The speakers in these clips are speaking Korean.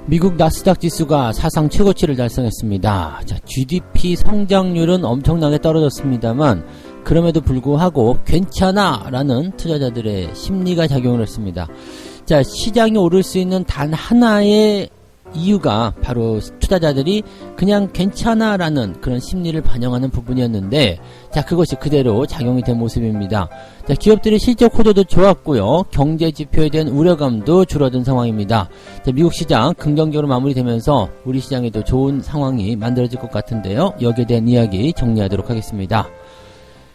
미국 나스닥 지수가 사상 최고치를 달성했습니다. 자, GDP 성장률은 엄청나게 떨어졌습니다만 그럼에도 불구하고 괜찮아 라는 투자자들의 심리가 작용을 했습니다. 자, 시장이 오를 수 있는 단 하나의 이유가 바로 투자자들이 그냥 괜찮아 라는 그런 심리를 반영하는 부분이었는데, 자, 그것이 그대로 작용이 된 모습입니다. 자, 기업들의 실적 호조도 좋았고요, 경제 지표에 대한 우려감도 줄어든 상황입니다. 자, 미국 시장 긍정적으로 마무리되면서 우리 시장에도 좋은 상황이 만들어질 것 같은데요, 여기에 대한 이야기 정리하도록 하겠습니다.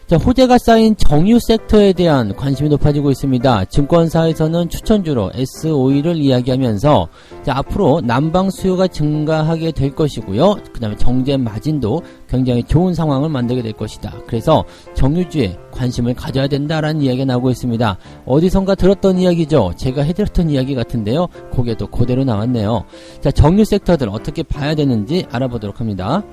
자, 호재가 쌓인 정유 섹터에 대한 관심이 높아지고 있습니다. 증권사에서는 추천주로 S-오일을 이야기하면서, 자, 앞으로 난방 수요가 증가하게 될 것이고요, 그 다음에 정제 마진도 굉장히 좋은 상황을 만들게 될 것이다. 그래서 정유주에 관심을 가져야 된다라는 이야기가 나오고 있습니다. 어디선가 들었던 이야기죠. 제가 해드렸던 이야기 같은데요, 그게도 그대로 나왔네요. 자, 정유 섹터들 어떻게 봐야 되는지 알아보도록 합니다.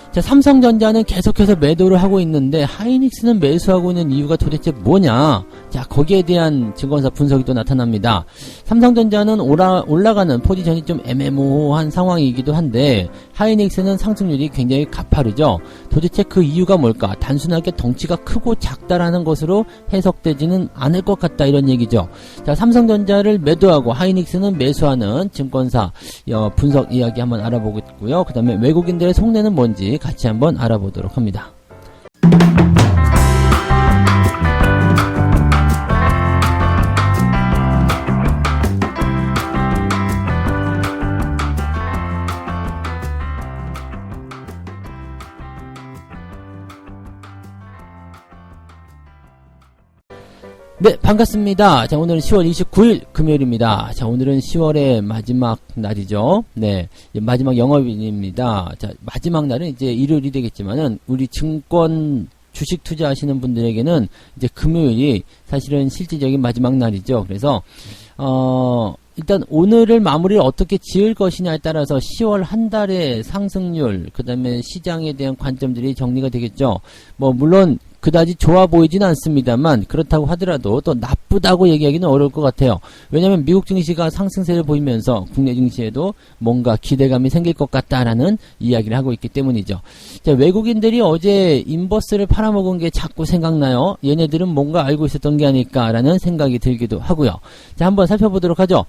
자, 삼성전자는 계속해서 매도를 하고 있는데 하이닉스는 매수하고 있는 이유가 도대체 뭐냐? 자, 거기에 대한 증권사 분석이 또 나타납니다. 삼성전자는 올라가는 포지션이 좀 애매모호한 상황이기도 한데 하이닉스는 상승률이 굉장히 가파르죠. 도대체 그 이유가 뭘까? 단순하게 덩치가 크고 작다라는 것으로 해석되지는 않을 것 같다, 이런 얘기죠. 자, 삼성전자를 매도하고 하이닉스는 매수하는 증권사 분석 이야기 한번 알아보고 있고요. 그 다음에 외국인들의 속내는 뭔지 같이 한번 알아보도록 합니다. 네, 반갑습니다. 자, 오늘은 10월 29일 금요일입니다. 자, 오늘은 10월의 마지막 날이죠. 네, 마지막 영업일입니다. 자, 마지막 날은 이제 일요일이 되겠지만은 우리 증권 주식 투자하시는 분들에게는 이제 금요일이 사실은 실질적인 마지막 날이죠. 그래서 일단 오늘을 마무리를 어떻게 지을 것이냐에 따라서 10월 한 달의 상승률, 그 다음에 시장에 대한 관점들이 정리가 되겠죠. 뭐 물론 그다지 좋아 보이진 않습니다만 그렇다고 하더라도 또 나쁘다고 얘기하기는 어려울 것 같아요. 왜냐하면 미국 증시가 상승세를 보이면서 국내 증시에도 뭔가 기대감이 생길 것 같다라는 이야기를 하고 있기 때문이죠. 자, 외국인들이 어제 인버스를 팔아먹은 게 자꾸 생각나요. 얘네들은 뭔가 알고 있었던 게 아닐까라는 생각이 들기도 하고요. 자, 한번 살펴보도록 하죠.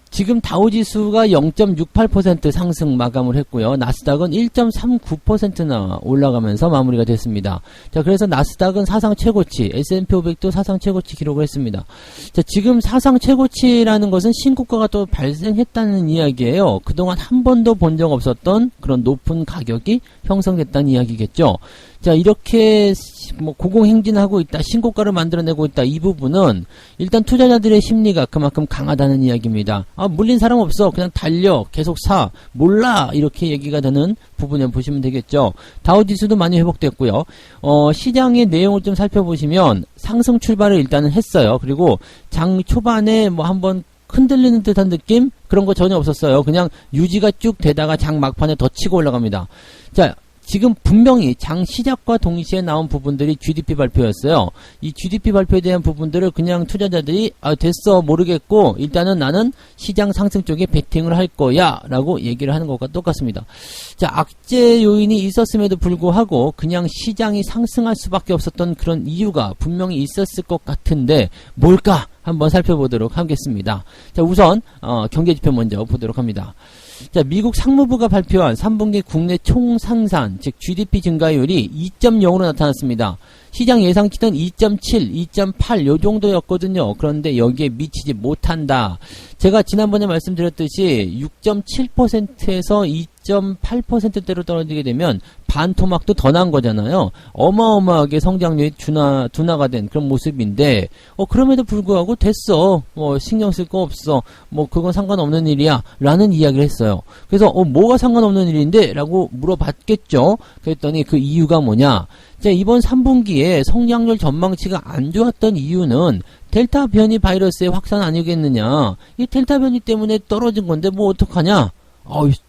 지금 다우지수가 0.68% 상승 마감을 했고요. 나스닥은 1.39%나 올라가면서 마무리가 됐습니다. 자, 그래서 나스닥은 사상 최고치, S&P 500도 사상 최고치 기록을 했습니다. 자, 지금 사상 최고치라는 것은 신고가가 또 발생했다는 이야기예요. 그동안 한 번도 본 적 없었던 그런 높은 가격이 형성됐다는 이야기겠죠. 자, 이렇게 뭐 고공행진하고 있다, 신고가를 만들어내고 있다, 이 부분은 일단 투자자들의 심리가 그만큼 강하다는 이야기입니다. 아, 물린 사람 없어, 그냥 달려, 계속 사, 몰라, 이렇게 얘기가 되는 부분을 보시면 되겠죠. 다우지수도 많이 회복됐고요. 시장의 내용을 좀 살펴보시면 상승 출발을 일단은 했어요. 그리고 장 초반에 뭐 한번 흔들리는 듯한 느낌? 그런 거 전혀 없었어요. 그냥 유지가 쭉 되다가 장 막판에 더 치고 올라갑니다. 자, 지금 분명히 장 시작과 동시에 나온 부분들이 GDP 발표였어요. 이 GDP 발표에 대한 부분들을 그냥 투자자들이 됐어, 모르겠고 일단은 나는 시장 상승 쪽에 베팅을 할 거야 라고 얘기를 하는 것과 똑같습니다. 자, 악재 요인이 있었음에도 불구하고 그냥 시장이 상승할 수밖에 없었던 그런 이유가 분명히 있었을 것 같은데 뭘까? 한번 살펴보도록 하겠습니다. 자, 우선 경제지표 먼저 보도록 합니다. 자, 미국 상무부가 발표한 3분기 국내 총생산, 즉 GDP 증가율이 2.0으로 나타났습니다. 시장 예상치는 2.7, 2.8 요 정도였거든요. 그런데 여기에 미치지 못한다. 제가 지난번에 말씀드렸듯이 6.7%에서 2.8%대로 떨어지게 되면 반토막도 더 난 거잖아요. 어마어마하게 성장률이 둔화가 된 그런 모습인데 그럼에도 불구하고 됐어, 뭐 신경 쓸 거 없어, 뭐 그건 상관없는 일이야 라는 이야기를 했어요. 그래서 뭐가 상관없는 일인데? 라고 물어봤겠죠. 그랬더니 그 이유가 뭐냐, 자, 이번 3분기에 성장률 전망치가 안 좋았던 이유는 델타 변이 바이러스의 확산 아니겠느냐. 이 델타 변이 때문에 떨어진 건데 뭐 어떡하냐.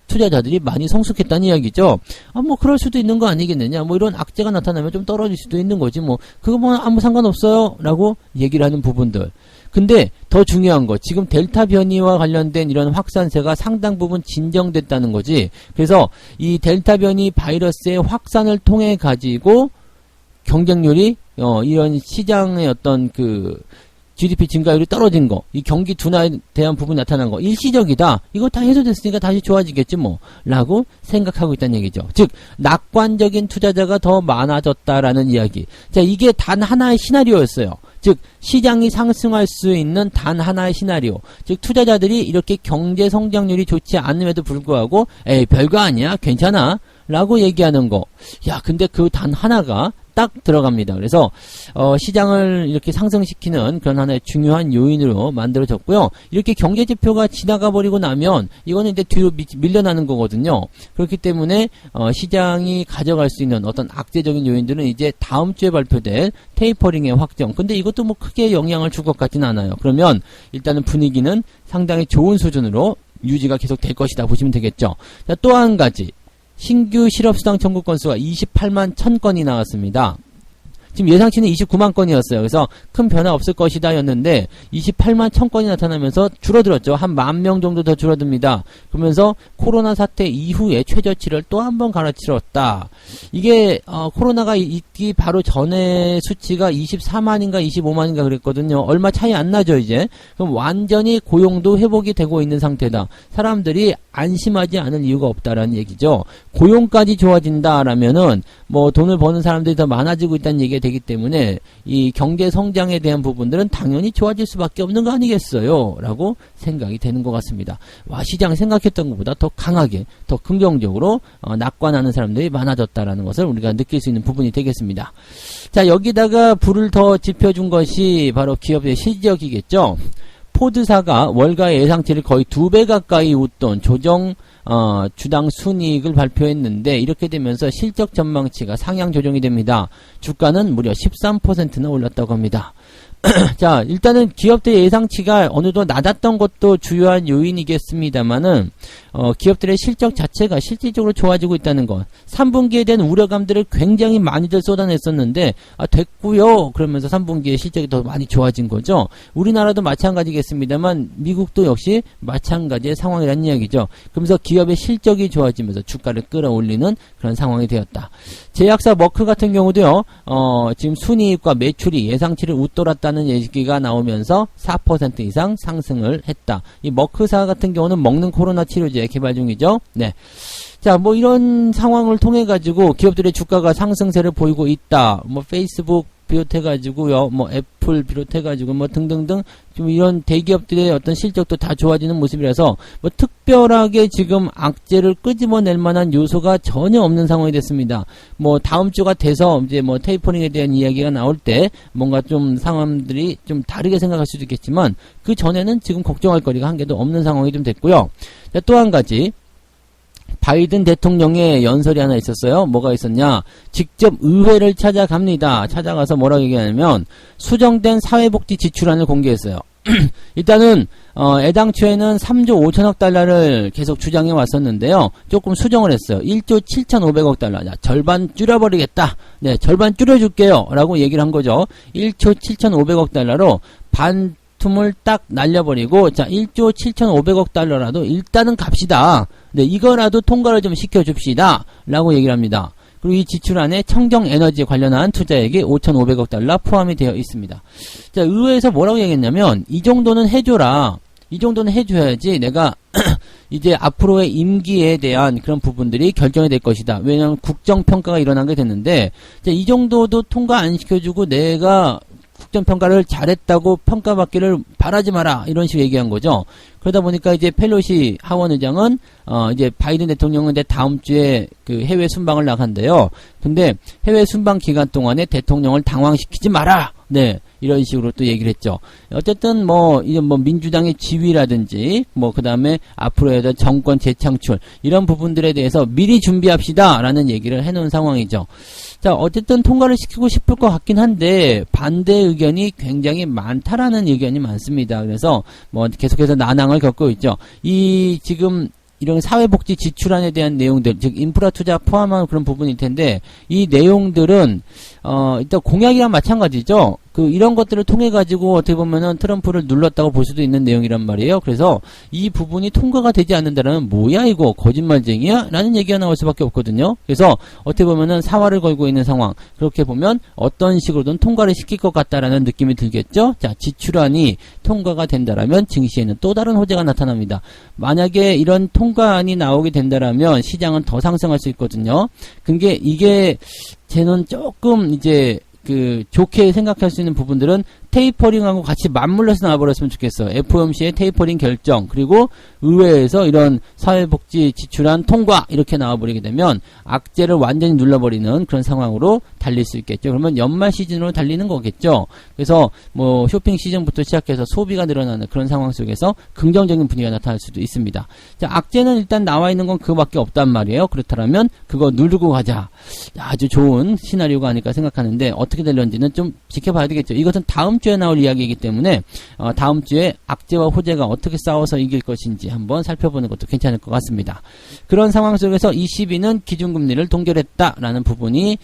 투자자들이 많이 성숙했다는 이야기죠. 뭐 그럴 수도 있는 거 아니겠느냐, 뭐 이런 악재가 나타나면 좀 떨어질 수도 있는 거지, 뭐 그거 뭐 아무 상관없어요 라고 얘기를 하는 부분들. 근데 더 중요한 거, 지금 델타 변이와 관련된 이런 확산세가 상당 부분 진정됐다는 거지. 그래서 이 델타 변이 바이러스의 확산을 통해 가지고 경쟁률이 이런 시장의 어떤 그 GDP 증가율이 떨어진 거, 이 경기 둔화에 대한 부분이 나타난 거, 일시적이다. 이거 다 해소됐으니까 다시 좋아지겠지 뭐 라고 생각하고 있다는 얘기죠. 즉 낙관적인 투자자가 더 많아졌다라는 이야기. 자, 이게 단 하나의 시나리오였어요. 즉 시장이 상승할 수 있는 단 하나의 시나리오. 즉 투자자들이 이렇게 경제 성장률이 좋지 않음에도 불구하고 에이 별거 아니야, 괜찮아 라고 얘기하는 거. 야, 근데 그 단 하나가 딱 들어갑니다. 그래서 시장을 이렇게 상승시키는 그런 하나의 중요한 요인으로 만들어졌고요. 이렇게 경제 지표가 지나가 버리고 나면 이거는 이제 뒤로 밀려나는 거거든요. 그렇기 때문에 시장이 가져갈 수 있는 어떤 악재적인 요인들은 이제 다음 주에 발표될 테이퍼링의 확정. 근데 이것도 뭐 크게 영향을 줄 것 같지는 않아요. 그러면 일단은 분위기는 상당히 좋은 수준으로 유지가 계속 될 것이다 보시면 되겠죠. 자, 또 한 가지. 신규 실업수당 청구 건수가 28만 1000건이 나왔습니다. 지금 예상치는 29만 건이었어요. 그래서 큰 변화 없을 것이다 였는데 28만 1000건이 나타나면서 줄어들었죠. 한 10,000명 정도 더 줄어듭니다. 그러면서 코로나 사태 이후에 최저치를 또 한 번 갈아치웠다. 이게 코로나가 있기 바로 전에 수치가 24만인가 25만인가 그랬거든요. 얼마 차이 안 나죠 이제. 그럼 완전히 고용도 회복이 되고 있는 상태다. 사람들이 안심하지 않을 이유가 없다라는 얘기죠. 고용까지 좋아진다라면은 뭐 돈을 버는 사람들이 더 많아지고 있다는 얘기가 되기 때문에 이 경제 성장에 대한 부분들은 당연히 좋아질 수밖에 없는 거 아니겠어요? 라고 생각이 되는 것 같습니다. 와, 시장이 생각했던 것보다 더 강하게, 더 긍정적으로 낙관하는 사람들이 많아졌다라는 것을 우리가 느낄 수 있는 부분이 되겠습니다. 자, 여기다가 불을 더 지펴준 것이 바로 기업의 실적이겠죠. 포드사가 월가 예상치를 거의 2배 가까이 웃돈 조정 주당 순이익을 발표했는데 이렇게 되면서 실적 전망치가 상향 조정이 됩니다. 주가는 무려 13%나 올랐다고 합니다. 자, 일단은 기업들의 예상치가 어느 정도 낮았던 것도 주요한 요인이겠습니다만은 기업들의 실적 자체가 실질적으로 좋아지고 있다는 것. 3분기에 대한 우려감들을 굉장히 많이들 쏟아냈었는데 됐고요. 그러면서 3분기에 실적이 더 많이 좋아진 거죠. 우리나라도 마찬가지겠습니다만 미국도 역시 마찬가지의 상황이라는 이야기죠. 그러면서 기업의 실적이 좋아지면서 주가를 끌어올리는 그런 상황이 되었다. 제약사 머크 같은 경우도요. 지금 순이익과 매출이 예상치를 웃돌았다는 얘기가 나오면서 4% 이상 상승을 했다. 이 머크사 같은 경우는 먹는 코로나 치료제 개발 중이죠. 네. 자, 뭐 이런 상황을 통해 가지고 기업들의 주가가 상승세를 보이고 있다. 뭐 페이스북 비롯해가지고요, 뭐 애플 비롯해가지고 뭐 등등등 좀 이런 대기업들의 어떤 실적도 다 좋아지는 모습이라서 뭐 특별하게 지금 악재를 끄집어낼 만한 요소가 전혀 없는 상황이 됐습니다. 뭐 다음 주가 돼서 이제 뭐 테이퍼링에 대한 이야기가 나올 때 뭔가 좀 상황들이 좀 다르게 생각할 수도 있겠지만 그 전에는 지금 걱정할 거리가 한 개도 없는 상황이 좀 됐고요. 자, 또 한 가지. 바이든 대통령의 연설이 하나 있었어요. 뭐가 있었냐? 직접 의회를 찾아갑니다. 찾아가서 뭐라고 얘기하냐면 수정된 사회복지 지출안을 공개했어요. 일단은 애당초에는 3조 5천억 달러를 계속 주장해 왔었는데요. 조금 수정을 했어요. 1조 7,500억 달러. 자, 절반 줄여버리겠다. 네, 절반 줄여줄게요. 라고 얘기를 한 거죠. 1조 7,500억 달러로 반 틈을 딱 날려버리고 자 1조 7,500억 달러라도 일단은 갑시다. 네, 이거라도 통과를 좀 시켜줍시다. 라고 얘기를 합니다. 그리고 이 지출안에 청정에너지에 관련한 투자액이 5,500억 달러 포함이 되어 있습니다. 자, 의회에서 뭐라고 얘기했냐면 이 정도는 해줘라. 이 정도는 해줘야지 내가 이제 앞으로의 임기에 대한 그런 부분들이 결정이 될 것이다. 왜냐하면 국정평가가 일어난 게 됐는데 자, 이 정도도 통과 안 시켜주고 내가 국정평가를 잘했다고 평가받기를 바라지 마라. 이런 식으로 얘기한 거죠. 그러다 보니까 이제 펠로시 하원 의장은 이제 바이든 대통령은 이제 다음 주에 그 해외 순방을 나간대요. 근데 해외 순방 기간 동안에 대통령을 당황시키지 마라. 네. 이런 식으로 또 얘기를 했죠. 어쨌든 이런 민주당의 지위라든지 그다음에 앞으로의 정권 재창출 이런 부분들에 대해서 미리 준비합시다라는 얘기를 해놓은 상황이죠. 자, 어쨌든 통과를 시키고 싶을 것 같긴 한데 반대 의견이 굉장히 많다라는 의견이 많습니다. 그래서 계속해서 난항을 겪고 있죠. 이 지금 이런 사회복지 지출안에 대한 내용들, 즉 인프라 투자 포함한 그런 부분일 텐데 이 내용들은 일단 공약이랑 마찬가지죠. 이런 것들을 통해 가지고 어떻게 보면은 트럼프를 눌렀다고 볼 수도 있는 내용이란 말이에요. 그래서 이 부분이 통과가 되지 않는다면 뭐야 이거 거짓말쟁이야? 라는 얘기가 나올 수밖에 없거든요. 그래서 어떻게 보면은 사활을 걸고 있는 상황. 그렇게 보면 어떤 식으로든 통과를 시킬 것 같다라는 느낌이 들겠죠. 자, 지출안이 통과가 된다라면 증시에는 또 다른 호재가 나타납니다. 만약에 이런 통과안이 나오게 된다라면 시장은 더 상승할 수 있거든요. 근데 이게 쟤는 조금 이제 좋게 생각할 수 있는 부분들은 테이퍼링하고 같이 맞물려서 나와버렸으면 좋겠어. FOMC의 테이퍼링 결정, 그리고 의회에서 이런 사회복지 지출안 통과, 이렇게 나와버리게 되면 악재를 완전히 눌러버리는 그런 상황으로 달릴 수 있겠죠. 그러면 연말 시즌으로 달리는 거겠죠. 그래서 뭐 쇼핑 시즌부터 시작해서 소비가 늘어나는 그런 상황 속에서 긍정적인 분위기가 나타날 수도 있습니다. 자, 악재는 일단 나와 있는 건 그거밖에 없단 말이에요. 그렇다면 그거 누르고 가자. 아주 좋은 시나리오가 아닐까 생각하는데 어떻게 될런지는 좀 지켜봐야 되겠죠. 이것은 다음 주에 나올 이야기이기 때문에 다음 주에 악재와 호재가 어떻게 싸워서 이길 것인지 한번 살펴보는 것도 괜찮을 것 같습니다. 그런 상황 속에서 22는 기준금리를 동결했다라는 부분이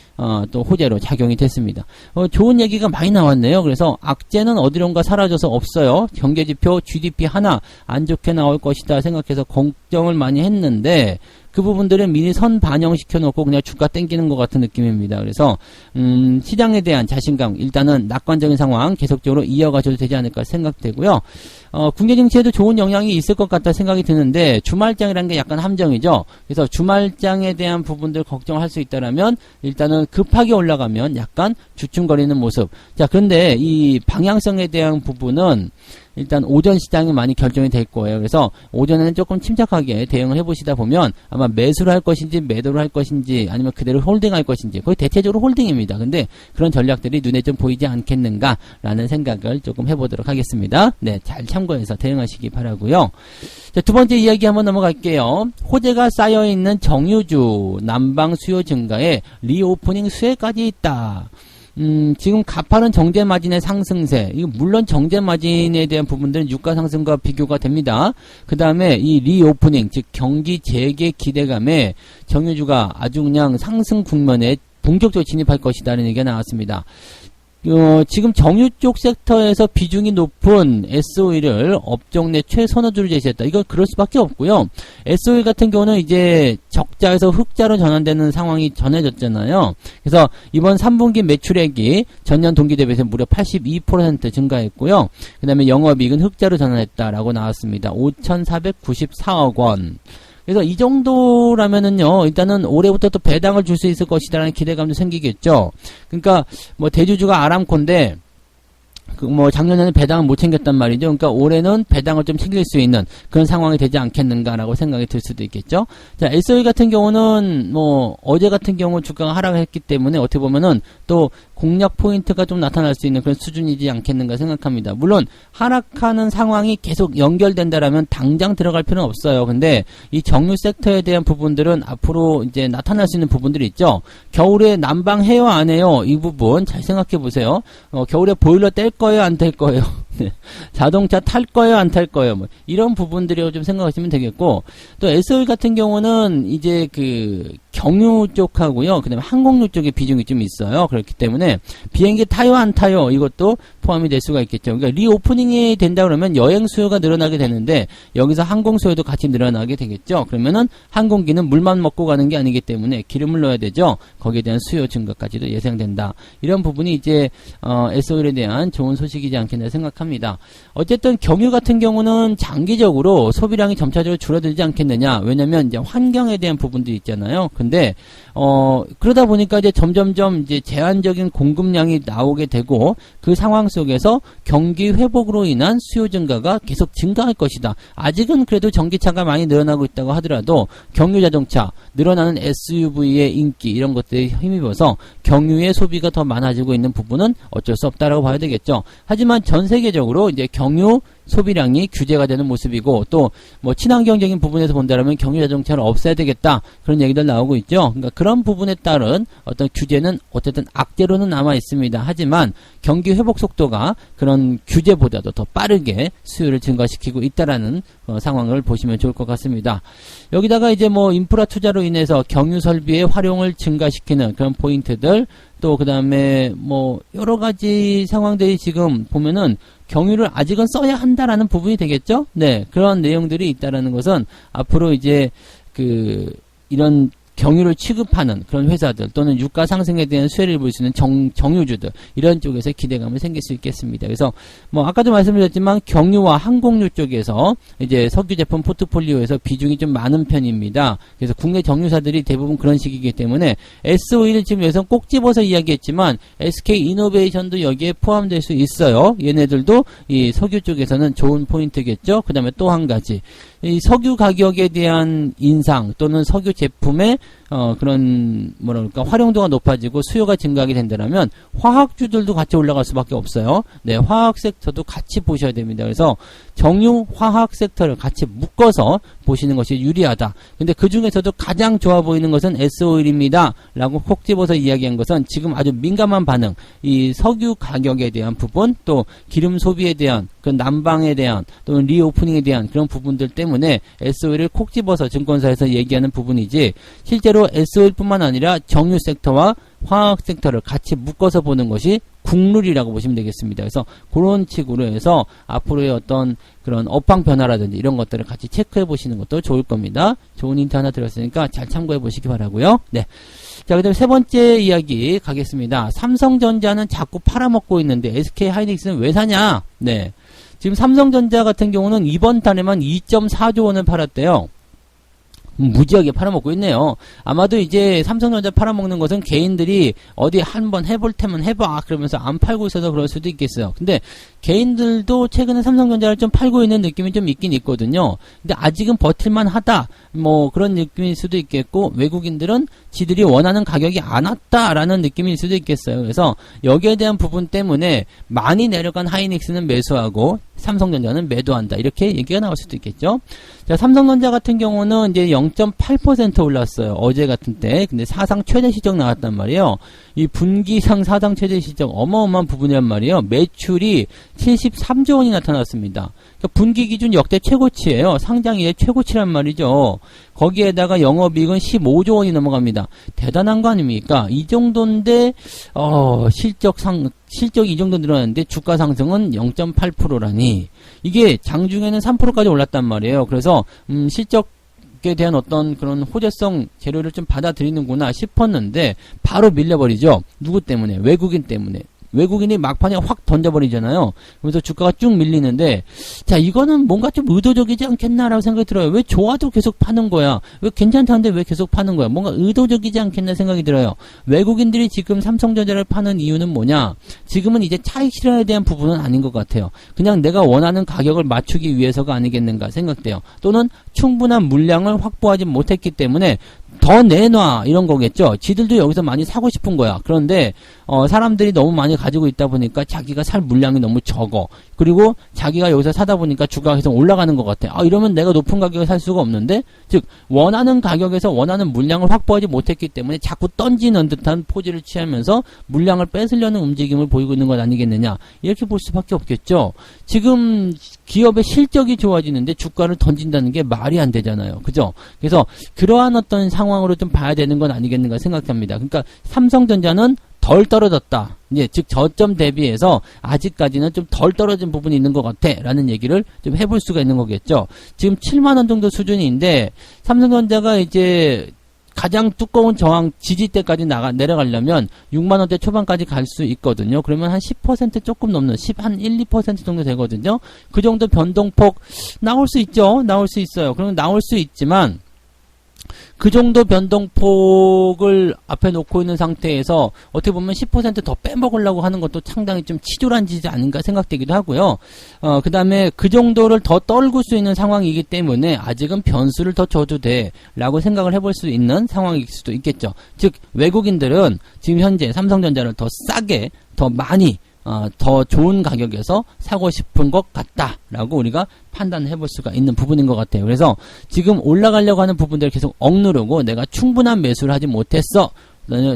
또 호재로 작용이 됐습니다. 좋은 얘기가 많이 나왔네요. 그래서 악재는 어디론가 사라져서 없어요. 경제지표 GDP 하나 안 좋게 나올 것이다 생각해서 걱정을 많이 했는데 그 부분들은 미리 선 반영시켜 놓고 그냥 주가 땡기는 것 같은 느낌입니다. 그래서 시장에 대한 자신감, 일단은 낙관적인 상황 계속적으로 이어가셔도 되지 않을까 생각되고요. 국내 증시에도 좋은 영향이 있을 것 같다 생각이 드는데 주말장이라는 게 약간 함정이죠. 그래서 주말장에 대한 부분들 걱정할 수 있다라면 일단은 급하게 올라가면 약간 주춤거리는 모습. 자, 그런데 이 방향성에 대한 부분은 일단 오전 시장이 많이 결정이 될 거예요. 그래서 오전에는 조금 침착하게 대응을 해보시다 보면 아마 매수를 할 것인지 매도를 할 것인지 아니면 그대로 홀딩할 것인지 거의 대체적으로 홀딩입니다. 근데 그런 전략들이 눈에 좀 보이지 않겠는가라는 생각을 조금 해보도록 하겠습니다. 네, 잘 참고해서 대응하시기 바라고요. 자, 두 번째 이야기 한번 넘어갈게요. 호재가 쌓여있는 정유주 난방 수요 증가에 리오프닝 수혜까지 있다. 지금 가파른 정제 마진의 상승세, 이거 물론 정제 마진에 대한 부분들은 유가 상승과 비교가 됩니다. 그 다음에 이 리오프닝, 즉 경기 재개 기대감에 정유주가 아주 그냥 상승 국면에 본격적으로 진입할 것이다라는 얘기가 나왔습니다. 지금 정유 쪽 섹터에서 비중이 높은 SOE를 업종 내 최선호주로 제시했다. 이건 그럴 수밖에 없고요. SOE 같은 경우는 이제 적자에서 흑자로 전환되는 상황이 전해졌잖아요. 그래서 이번 3분기 매출액이 전년 동기 대비해서 무려 82% 증가했고요. 그 다음에 영업이익은 흑자로 전환했다라고 나왔습니다. 5,494억 원. 그래서 이 정도라면은요, 일단은 올해부터 또 배당을 줄 수 있을 것이다라는 기대감도 생기겠죠. 그러니까 뭐 대주주가 아람코인데 작년에는 배당을 못 챙겼단 말이죠. 그러니까 올해는 배당을 좀 챙길 수 있는 그런 상황이 되지 않겠는가라고 생각이 들 수도 있겠죠. 자, SOE 같은 경우는 어제 같은 경우 주가가 하락했기 때문에 어떻게 보면은 또 공략 포인트가 좀 나타날 수 있는 그런 수준이지 않겠는가 생각합니다. 물론 하락하는 상황이 계속 연결된다라면 당장 들어갈 필요는 없어요. 근데 이 정유 섹터에 대한 부분들은 앞으로 이제 나타날 수 있는 부분들이 있죠. 겨울에 난방 해요 안 해요? 이 부분 잘 생각해 보세요. 겨울에 보일러 뗄 거예요 안 뗄 거예요? 네. 자동차 탈 거예요 안 탈 거예요? 이런 부분들이라고 좀 생각하시면 되겠고, 또 SOE 같은 경우는 이제 경유 쪽하고요, 그 다음에 항공유 쪽의 비중이 좀 있어요. 그렇기 때문에 비행기 타요 안 타요? 이것도 포함이 될 수가 있겠죠. 그러니까 리오프닝이 된다 그러면 여행 수요가 늘어나게 되는데 여기서 항공 수요도 같이 늘어나게 되겠죠. 그러면은 항공기는 물만 먹고 가는 게 아니기 때문에 기름을 넣어야 되죠. 거기에 대한 수요 증가까지도 예상된다. 이런 부분이 이제 SOE에 대한 좋은 소식이지 않겠나 생각합니다. 어쨌든 경유 같은 경우는 장기적으로 소비량이 점차적으로 줄어들지 않겠느냐. 왜냐면 이제 환경에 대한 부분도 있잖아요. 근데 그러다 보니까 이제 점점점 이제 제한적인 공급량이 나오게 되고 그 상황 속에서 경기 회복으로 인한 수요 증가가 계속 증가할 것이다. 아직은 그래도 전기차가 많이 늘어나고 있다고 하더라도 경유 자동차, 늘어나는 SUV의 인기 이런 것들에 힘입어서 경유의 소비가 더 많아지고 있는 부분은 어쩔 수 없다라고 봐야 되겠죠. 하지만 전 세계적으로 이제 경유 소비량이 규제가 되는 모습이고 또 친환경적인 부분에서 본다면 경유 자동차를 없애야 되겠다 그런 얘기들 나오고 있죠. 그러니까 그런 부분에 따른 어떤 규제는 어쨌든 악재로는 남아 있습니다. 하지만 경기 회복 속도가 그런 규제보다도 더 빠르게 수요를 증가시키고 있다라는 상황을 보시면 좋을 것 같습니다. 여기다가 이제 인프라 투자로 인해서 경유 설비의 활용을 증가시키는 그런 포인트들, 또 그 다음에 뭐 여러 가지 상황들이 지금 보면은 경유를 아직은 써야 한다라는 부분이 되겠죠? 네, 그런 내용들이 있다라는 것은 앞으로 이제 이런 경유를 취급하는 그런 회사들 또는 유가 상승에 대한 수혜를 볼 수 있는 정유주들 이런 쪽에서 기대감이 생길 수 있겠습니다. 그래서 뭐 아까도 말씀드렸지만 경유와 항공유 쪽에서 이제 석유 제품 포트폴리오에서 비중이 좀 많은 편입니다. 그래서 국내 정유사들이 대부분 그런 식이기 때문에 S51을 지금 여기서 꼭 집어서 이야기했지만 SK이노베이션도 여기에 포함될 수 있어요. 얘네들도 이 석유 쪽에서는 좋은 포인트겠죠. 그 다음에 또 한 가지 이 석유 가격에 대한 인상 또는 석유 제품의 그런 뭐랄까 활용도가 높아지고 수요가 증가하게 된다면 화학주들도 같이 올라갈 수밖에 없어요. 네, 화학 섹터도 같이 보셔야 됩니다. 그래서 정유 화학 섹터를 같이 묶어서 보시는 것이 유리하다. 근데 그 중에서도 가장 좋아 보이는 것은 S51입니다. 라고 콕 집어서 이야기한 것은 지금 아주 민감한 반응, 이 석유 가격에 대한 부분, 또 기름 소비에 대한 그 난방에 대한 또는 리오프닝에 대한 그런 부분들 때문에 S51을 콕 집어서 증권사에서 얘기하는 부분이지 실제로 S51뿐만 아니라 정유 섹터와 화학 섹터를 같이 묶어서 보는 것이 국룰이라고 보시면 되겠습니다. 그래서 그런 식으로 해서 앞으로의 어떤 그런 업황 변화라든지 이런 것들을 같이 체크해 보시는 것도 좋을 겁니다. 좋은 힌트 하나 드렸으니까 잘 참고해 보시기 바라고요. 네. 자, 그 다음에 세 번째 이야기 가겠습니다. 삼성전자는 자꾸 팔아먹고 있는데 SK 하이닉스는 왜 사냐? 네. 지금 삼성전자 같은 경우는 이번 달에만 2.4조 원을 팔았대요. 무지하게 팔아먹고 있네요. 아마도 이제 삼성전자 팔아먹는 것은 개인들이 어디 한번 해볼 테면 해봐 그러면서 안 팔고 있어서 그럴 수도 있겠어요. 근데 개인들도 최근에 삼성전자를 좀 팔고 있는 느낌이 좀 있긴 있거든요. 근데 아직은 버틸만 하다 뭐 그런 느낌일 수도 있겠고 외국인들은 지들이 원하는 가격이 안 왔다라는 느낌일 수도 있겠어요. 그래서 여기에 대한 부분 때문에 많이 내려간 하이닉스는 매수하고 삼성전자는 매도한다. 이렇게 얘기가 나올 수도 있겠죠. 자, 삼성전자 같은 경우는 이제 0.8% 올랐어요. 어제 같은 때. 근데 사상 최대 시적 나왔단 말이에요. 이 분기상 사상 최대 시적 어마어마한 부분이란 말이에요. 매출이 73조 원이 나타났습니다. 그러니까 분기 기준 역대 최고치예요. 상장 이래 최고치란 말이죠. 거기에다가 영업이익은 15조 원이 넘어갑니다. 대단한 거 아닙니까? 이 정도인데 실적이 이 정도 늘어났는데 주가 상승은 0.8%라니 이게 장중에는 3%까지 올랐단 말이에요. 그래서 실적에 대한 어떤 그런 호재성 재료를 좀 받아들이는구나 싶었는데 바로 밀려버리죠. 누구 때문에? 외국인 때문에. 외국인이 막판에 확 던져버리잖아요. 그래서 주가가 쭉 밀리는데 자 이거는 뭔가 좀 의도적이지 않겠나라고 생각이 들어요. 왜 좋아도 계속 파는 거야? 왜 괜찮다는데 왜 계속 파는 거야? 뭔가 의도적이지 않겠나 생각이 들어요. 외국인들이 지금 삼성전자를 파는 이유는 뭐냐? 지금은 이제 차익 실현에 대한 부분은 아닌 것 같아요. 그냥 내가 원하는 가격을 맞추기 위해서가 아니겠는가 생각돼요. 또는 충분한 물량을 확보하지 못했기 때문에 더 내놔 이런 거겠죠. 지들도 여기서 많이 사고 싶은 거야. 그런데 사람들이 너무 많이 가지고 있다 보니까 자기가 살 물량이 너무 적어. 그리고 자기가 여기서 사다 보니까 주가가 계속 올라가는 것 같아. 이러면 내가 높은 가격에 살 수가 없는데 즉 원하는 가격에서 원하는 물량을 확보하지 못했기 때문에 자꾸 던지는 듯한 포즈를 취하면서 물량을 뺏으려는 움직임을 보이고 있는 것 아니겠느냐. 이렇게 볼 수밖에 없겠죠. 지금 기업의 실적이 좋아지는데 주가를 던진다는 게 말이 안 되잖아요. 그죠? 그래서 그러한 어떤 상황으로 좀 봐야 되는 건 아니겠는가 생각합니다. 그러니까 삼성전자는 덜 떨어졌다. 이제 즉 저점 대비해서 아직까지는 좀 덜 떨어진 부분이 있는 것 같아 라는 얘기를 좀 해볼 수가 있는 거겠죠. 지금 7만원 정도 수준인데 삼성전자가 이제 가장 두꺼운 저항 지지대까지 내려가려면 6만원대 초반까지 갈 수 있거든요. 그러면 한 10% 조금 넘는 한 1, 2% 정도 되거든요. 그 정도 변동폭 나올 수 있죠. 나올 수 있어요. 그러면 나올 수 있지만 그 정도 변동폭을 앞에 놓고 있는 상태에서 어떻게 보면 10% 더 빼먹으려고 하는 것도 상당히 좀 치졸한 짓이 아닌가 생각되기도 하고요. 그 다음에 그 정도를 더 떨굴 수 있는 상황이기 때문에 아직은 변수를 더 줘도 돼 라고 생각을 해볼 수 있는 상황일 수도 있겠죠. 즉 외국인들은 지금 현재 삼성전자를 더 싸게 더 많이 더 좋은 가격에서 사고 싶은 것 같다라고 우리가 판단해 볼 수가 있는 부분인 것 같아요. 그래서 지금 올라가려고 하는 부분들을 계속 억누르고 내가 충분한 매수를 하지 못했어.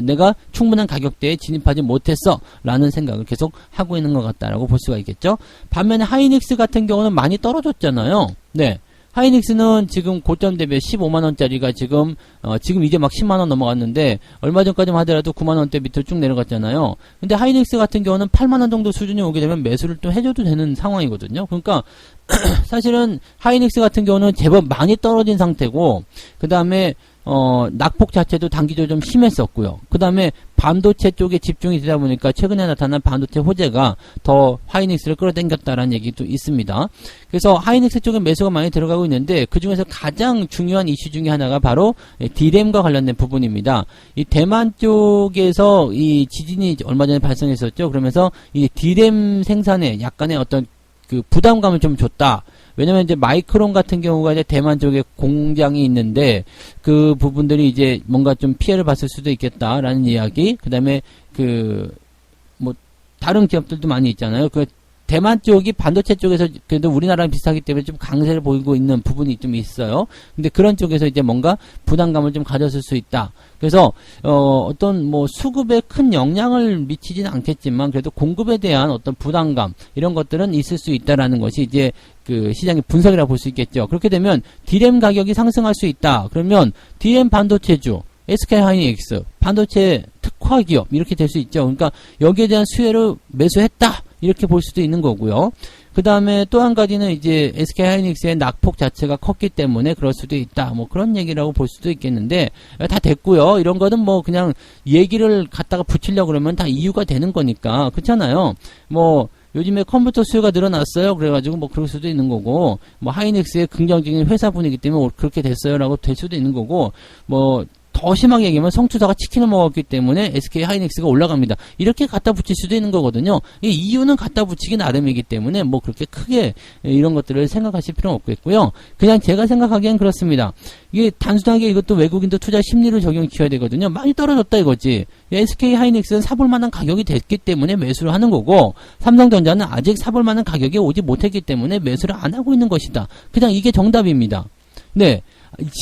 내가 충분한 가격대에 진입하지 못했어 라는 생각을 계속 하고 있는 것 같다라고 볼 수가 있겠죠. 반면에 하이닉스 같은 경우는 많이 떨어졌잖아요. 네. 하이닉스는 지금 고점 대비 15만원짜리가 지금 이제 막 10만원 넘어갔는데, 얼마 전까지만 하더라도 9만원대 밑으로 쭉 내려갔잖아요. 근데 하이닉스 같은 경우는 8만원 정도 수준이 오게 되면 매수를 또 해줘도 되는 상황이거든요. 그러니까, 사실은 하이닉스 같은 경우는 제법 많이 떨어진 상태고, 그 다음에 낙폭 자체도 단기적으로 좀 심했었고요. 그 다음에 반도체 쪽에 집중이 되다 보니까 최근에 나타난 반도체 호재가 더 하이닉스를 끌어당겼다라는 얘기도 있습니다. 그래서 하이닉스 쪽에 매수가 많이 들어가고 있는데, 그 중에서 가장 중요한 이슈 중에 하나가 바로 D램과 관련된 부분입니다. 이 대만 쪽에서 이 지진이 얼마 전에 발생했었죠. 그러면서 이 D램 생산에 약간의 어떤 그 부담감을 좀 줬다. 왜냐면 이제 마이크론 같은 경우가 이제 대만 쪽에 공장이 있는데, 그 부분들이 이제 뭔가 좀 피해를 봤을 수도 있겠다라는 이야기. 그 다음에 다른 기업들도 많이 있잖아요. 대만 쪽이 반도체 쪽에서 그래도 우리나라랑 비슷하기 때문에 좀 강세를 보이고 있는 부분이 좀 있어요. 근데 그런 쪽에서 이제 뭔가 부담감을 좀 가졌을 수 있다. 그래서 어떤 수급에 큰 영향을 미치지는 않겠지만, 그래도 공급에 대한 어떤 부담감 이런 것들은 있을 수 있다라는 것이 이제 그 시장의 분석이라고 볼 수 있겠죠. 그렇게 되면 D램 가격이 상승할 수 있다. 그러면 D램 반도체주 SK하이닉스 반도체 특화 기업 이렇게 될 수 있죠. 그러니까 여기에 대한 수혜를 매수했다 이렇게 볼 수도 있는 거고요. 그 다음에 또 한 가지는 이제 SK하이닉스의 낙폭 자체가 컸기 때문에 그럴 수도 있다. 그런 얘기라고 볼 수도 있겠는데, 다 됐고요. 이런 거는 그냥 얘기를 갖다가 붙이려고 그러면 다 이유가 되는 거니까. 그렇잖아요. 요즘에 컴퓨터 수요가 늘어났어요. 그래가지고 그럴 수도 있는 거고, 하이닉스의 긍정적인 회사 분위기 때문에 그렇게 됐어요라고 될 수도 있는 거고, 더 심하게 얘기하면 성투사가 치킨을 먹었기 때문에 SK 하이닉스가 올라갑니다. 이렇게 갖다 붙일 수도 있는 거거든요. 이 이유는 갖다 붙이기 나름이기 때문에 그렇게 크게 이런 것들을 생각하실 필요는 없겠고요. 그냥 제가 생각하기엔 그렇습니다. 이게 단순하게 이것도 외국인도 투자 심리를 적용시켜야 되거든요. 많이 떨어졌다 이거지. SK 하이닉스는 사볼 만한 가격이 됐기 때문에 매수를 하는 거고, 삼성전자는 아직 사볼 만한 가격이 오지 못했기 때문에 매수를 안 하고 있는 것이다. 그냥 이게 정답입니다. 네.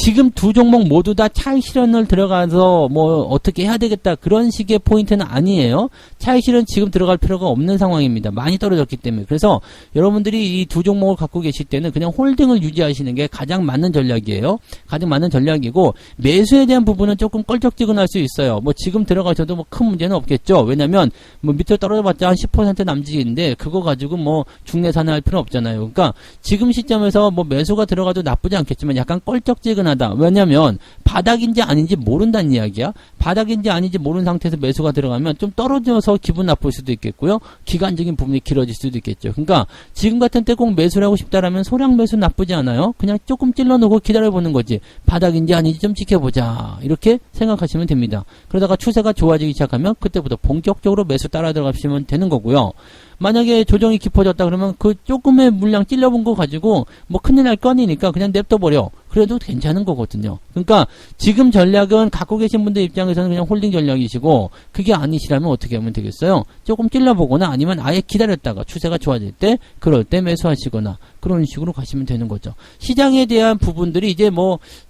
지금 두 종목 모두 다 차익 실현을 들어가서 어떻게 해야 되겠다 그런 식의 포인트는 아니에요. 차익 실현 지금 들어갈 필요가 없는 상황입니다. 많이 떨어졌기 때문에. 그래서 여러분들이 이 두 종목을 갖고 계실 때는 그냥 홀딩을 유지하시는 게 가장 맞는 전략이에요. 가장 맞는 전략이고, 매수에 대한 부분은 조금 껄쩍지근할 수 있어요. 지금 들어가셔도 큰 문제는 없겠죠. 왜냐면 밑으로 떨어져봤자 한 10% 남짓인데 그거 가지고 중내산을 할 필요는 없잖아요. 그러니까 지금 시점에서 매수가 들어가도 나쁘지 않겠지만 약간 껄쩍지근하다. 왜냐면 바닥인지 아닌지 모른다는 이야기야. 바닥인지 아닌지 모르는 상태에서 매수가 들어가면 좀 떨어져서 기분 나쁠 수도 있겠고요. 기간적인 부분이 길어질 수도 있겠죠. 그러니까 지금 같은 때 꼭 매수를 하고 싶다라면 소량 매수 나쁘지 않아요. 그냥 조금 찔러놓고 기다려보는 거지. 바닥인지 아닌지 좀 지켜보자. 이렇게 생각하시면 됩니다. 그러다가 추세가 좋아지기 시작하면 그때부터 본격적으로 매수 따라 들어가시면 되는 거고요. 만약에 조정이 깊어졌다 그러면 그 조금의 물량 찔러본 거 가지고 큰일 날 건이니까 그냥 냅둬버려. 그래도 괜찮은 거거든요. 그러니까 지금 전략은 갖고 계신 분들 입장에서는 그냥 홀딩 전략이시고, 그게 아니시라면 어떻게 하면 되겠어요? 조금 찔러보거나 아니면 아예 기다렸다가 추세가 좋아질 때 그럴 때 매수하시거나 그런 식으로 가시면 되는 거죠. 시장에 대한 부분들이 이제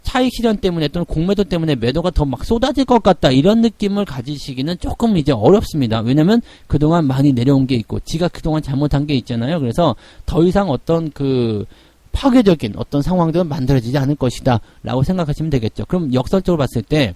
차익 실현 때문에 또는 공매도 때문에 매도가 더 막 쏟아질 것 같다 이런 느낌을 가지시기는 조금 이제 어렵습니다. 왜냐면 그동안 많이 내려온 게 있고 지가 그동안 잘못한 게 있잖아요. 그래서 더 이상 어떤 파괴적인 어떤 상황들은 만들어지지 않을 것이다 라고 생각하시면 되겠죠. 그럼 역설적으로 봤을 때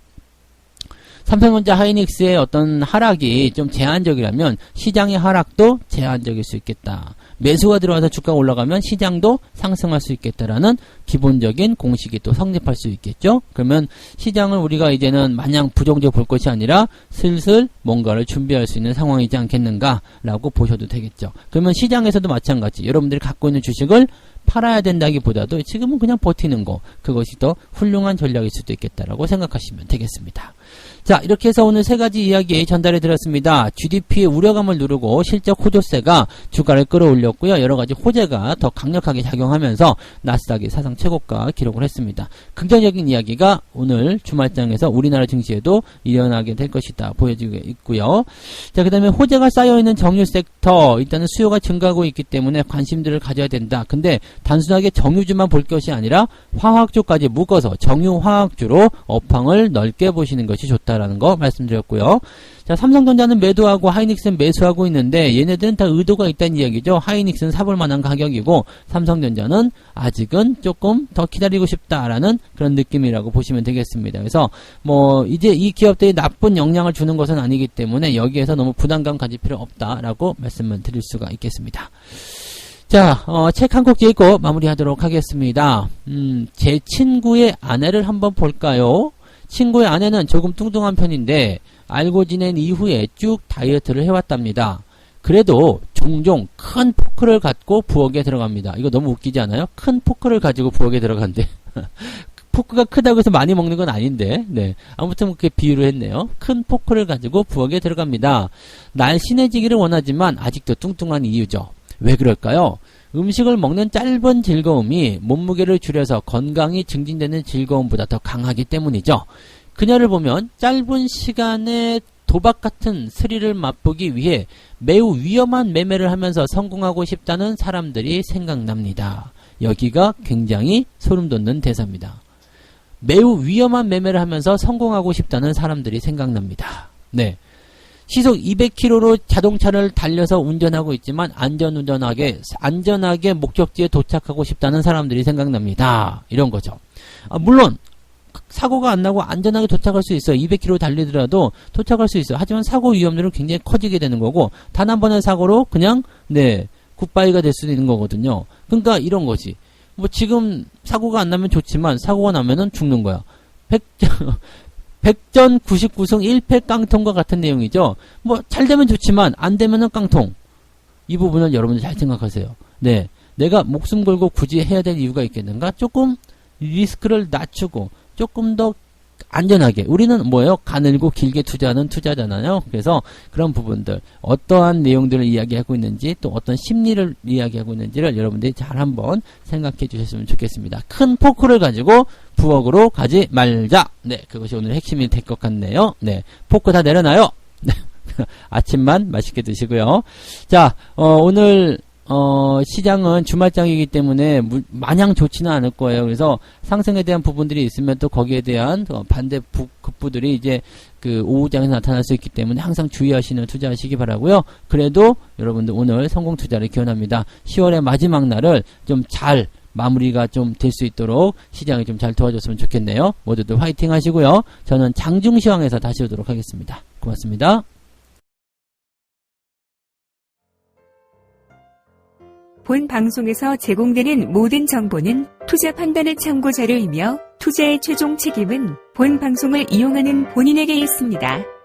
삼성전자 하이닉스의 어떤 하락이 좀 제한적이라면 시장의 하락도 제한적일 수 있겠다. 매수가 들어와서 주가가 올라가면 시장도 상승할 수 있겠다라는 기본적인 공식이 또 성립할 수 있겠죠. 그러면 시장을 우리가 이제는 마냥 부정적으로 볼 것이 아니라 슬슬 뭔가를 준비할 수 있는 상황이지 않겠는가라고 보셔도 되겠죠. 그러면 시장에서도 마찬가지. 여러분들이 갖고 있는 주식을 팔아야 된다기보다도 지금은 그냥 버티는 거, 그것이 더 훌륭한 전략일 수도 있겠다라고 생각하시면 되겠습니다. 자, 이렇게 해서 오늘 세 가지 이야기 전달해 드렸습니다. GDP의 우려감을 누르고 실적 호조세가 주가를 끌어올렸고요. 여러 가지 호재가 더 강력하게 작용하면서 나스닥이 사상 최고가 기록을 했습니다. 긍정적인 이야기가 오늘 주말장에서 우리나라 증시에도 일어나게 될 것이다 보여지고 있고요. 자, 그 다음에 호재가 쌓여있는 정유 섹터, 일단은 수요가 증가하고 있기 때문에 관심들을 가져야 된다. 근데 단순하게 정유주만 볼 것이 아니라 화학주까지 묶어서 정유화학주로 업황을 넓게 보시는 것이 좋다. 있다라는 거 말씀드렸고요. 자, 삼성전자는 매도하고 하이닉스는 매수하고 있는데 얘네들은 다 의도가 있다는 이야기죠. 하이닉스는 사볼 만한 가격이고 삼성전자는 아직은 조금 더 기다리고 싶다라는 그런 느낌이라고 보시면 되겠습니다. 그래서 뭐 이제 이 기업들이 나쁜 영향을 주는 것은 아니기 때문에 여기에서 너무 부담감 가질 필요 없다라고 말씀을 드릴 수가 있겠습니다. 자, 책 한 곡 읽고 마무리하도록 하겠습니다. 제 친구의 아내를 한번 볼까요? 친구의 아내는 조금 뚱뚱한 편인데 알고 지낸 이후에 쭉 다이어트를 해왔답니다. 그래도 종종 큰 포크를 갖고 부엌에 들어갑니다. 이거 너무 웃기지 않아요? 큰 포크를 가지고 부엌에 들어간대. 포크가 크다고 해서 많이 먹는 건 아닌데, 네. 아무튼 그렇게 비유를 했네요. 큰 포크를 가지고 부엌에 들어갑니다. 날씬해지기를 원하지만 아직도 뚱뚱한 이유죠. 왜 그럴까요? 음식을 먹는 짧은 즐거움이 몸무게를 줄여서 건강이 증진되는 즐거움보다 더 강하기 때문이죠. 그녀를 보면 짧은 시간에 도박 같은 스릴을 맛보기 위해 매우 위험한 매매를 하면서 성공하고 싶다는 사람들이 생각납니다. 여기가 굉장히 소름 돋는 대사입니다. 매우 위험한 매매를 하면서 성공하고 싶다는 사람들이 생각납니다. 네. 시속 200km로 자동차를 달려서 운전하고 있지만 안전하게 목적지에 도착하고 싶다는 사람들이 생각납니다. 이런 거죠. 물론 사고가 안 나고 안전하게 도착할 수 있어요. 200km 달리더라도 도착할 수 있어요. 하지만 사고 위험률은 굉장히 커지게 되는 거고 단 한 번의 사고로 그냥 굿바이가 될 수도 있는 거거든요. 그러니까 이런 거지. 뭐 지금 사고가 안 나면 좋지만 사고가 나면은 죽는 거야. 100전 99승 1패 깡통과 같은 내용이죠. 뭐 잘 되면 좋지만 안 되면은 깡통. 이 부분을 여러분들 잘 생각하세요. 네, 내가 목숨 걸고 굳이 해야 될 이유가 있겠는가? 조금 리스크를 낮추고 조금 더 안전하게. 우리는 뭐예요? 가늘고 길게 투자하는 투자잖아요. 그래서 그런 부분들, 어떠한 내용들을 이야기하고 있는지 또 어떤 심리를 이야기하고 있는지를 여러분들이 잘 한번 생각해 주셨으면 좋겠습니다. 큰 포크를 가지고 부엌으로 가지 말자. 네, 그것이 오늘 핵심이 될 것 같네요. 네, 포크 다 내려놔요. 네, 아침만 맛있게 드시고요. 자, 오늘 시장은 주말장이기 때문에 마냥 좋지는 않을 거예요. 그래서 상승에 대한 부분들이 있으면 또 거기에 대한 반대 급부들이 이제 그 오후장에서 나타날 수 있기 때문에 항상 주의하시는 투자하시기 바라고요. 그래도 여러분들 오늘 성공 투자를 기원합니다. 10월의 마지막 날을 좀 잘 마무리가 좀 될 수 있도록 시장이 좀 잘 도와줬으면 좋겠네요. 모두들 화이팅 하시고요. 저는 장중시황에서 다시 오도록 하겠습니다. 고맙습니다. 본 방송에서 제공되는 모든 정보는 투자 판단의 참고 자료이며 투자의 최종 책임은 본 방송을 이용하는 본인에게 있습니다.